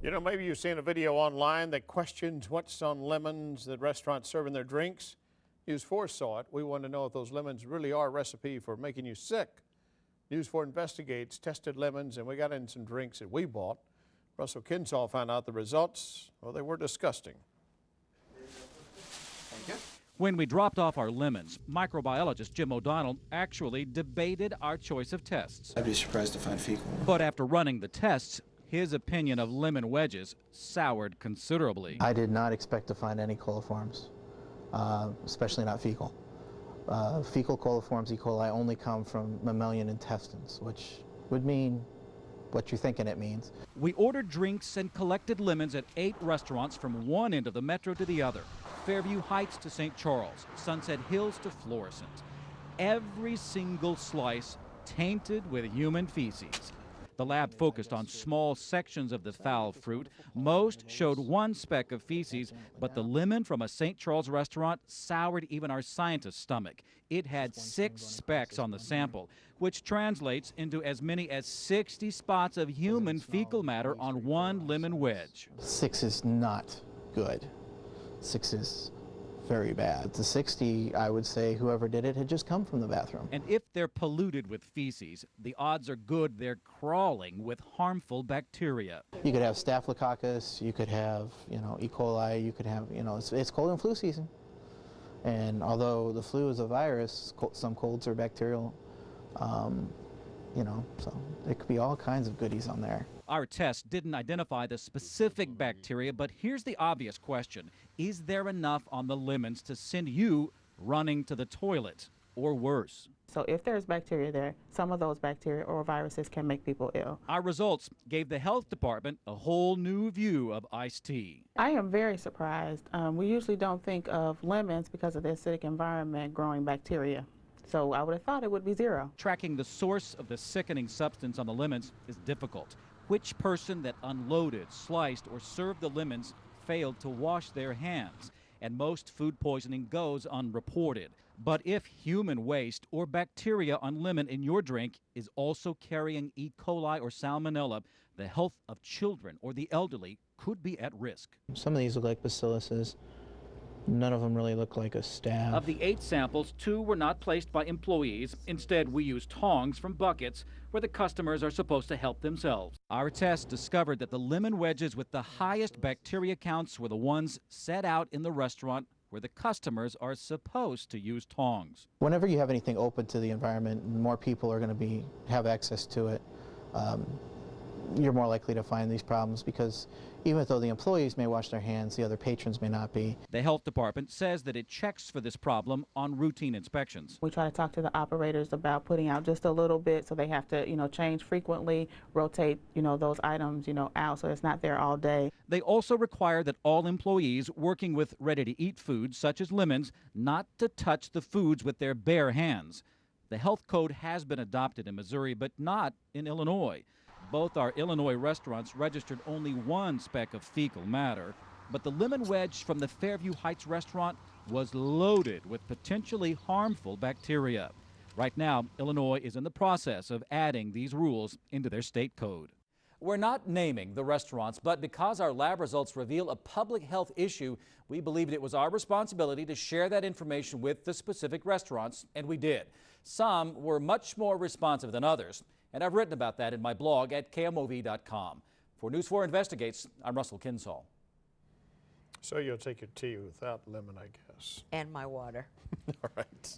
You know, maybe you've seen a video online that questions what's on lemons that restaurants serve in their drinks. News 4 saw it. We want to know if those lemons really are a recipe for making you sick. News 4 investigates, tested lemons, and we got in some drinks that we bought. Russell Kinsall found out the results. Well, they were disgusting. Thank you. When we dropped off our lemons, microbiologist Jim O'Donnell actually debated our choice of tests. I'd be surprised to find fecal. But after running the tests, his opinion of lemon wedges soured considerably. I did not expect to find any coliforms, especially not fecal. Fecal coliforms, E. coli, only come from mammalian intestines, which would mean what you're thinking it means. We ordered drinks and collected lemons at 8 restaurants from one end of the metro to the other. Fairview Heights to St. Charles, Sunset Hills to Florissant. Every single slice tainted with human feces. The lab focused on small sections of the foul fruit. Most showed one speck of feces, but the lemon from a St. Charles restaurant soured even our scientist's stomach. It had 6 specks on the sample, which translates into as many as 60 spots of human fecal matter on one lemon wedge. 6 is not good. 6 is very bad. The 60, I would say, whoever did it had just come from the bathroom. And if they're polluted with feces, the odds are good they're crawling with harmful bacteria. You could have Staphylococcus, you could have, E. coli, you could have, it's cold and flu season. And although the flu is a virus, some colds are bacterial, so there could be all kinds of goodies on there. Our test didn't identify the specific bacteria, but here's the obvious question. Is there enough on the lemons to send you running to the toilet, or worse? So if there's bacteria there, some of those bacteria or viruses can make people ill. Our results gave the health department a whole new view of iced tea. I am very surprised. We usually don't think of lemons because of the acidic environment growing bacteria. So I would have thought it would be 0. Tracking the source of the sickening substance on the lemons is difficult. Which person that unloaded, sliced, or served the lemons failed to wash their hands? And most food poisoning goes unreported. But if human waste or bacteria on lemon in your drink is also carrying E. coli or salmonella, the health of children or the elderly could be at risk. Some of these look like bacilluses. None of them really look like a staph. Of the 8 samples, 2 were not placed by employees. Instead, we used tongs from buckets where the customers are supposed to help themselves. Our test discovered that the lemon wedges with the highest bacteria counts were the ones set out in the restaurant where the customers are supposed to use tongs. Whenever you have anything open to the environment, more people are going to have access to it. You're more likely to find these problems because even though the employees may wash their hands, the other patrons may not be. The health department says that it checks for this problem on routine inspections. We try to talk to the operators about putting out just a little bit so they have to, change frequently, rotate, those items, out so it's not there all day. They also require that all employees working with ready-to-eat foods, such as lemons, not to touch the foods with their bare hands. The health code has been adopted in Missouri, but not in Illinois. Both our Illinois restaurants registered only 1 speck of fecal matter, but the lemon wedge from the Fairview Heights restaurant was loaded with potentially harmful bacteria. Right now, Illinois is in the process of adding these rules into their state code. We're not naming the restaurants, but because our lab results reveal a public health issue, we believed it was our responsibility to share that information with the specific restaurants, and we did. Some were much more responsive than others, and I've written about that in my blog at KMOV.com. For News 4 Investigates, I'm Russell Kinsall. So you'll take your tea without lemon, I guess. And my water. All right.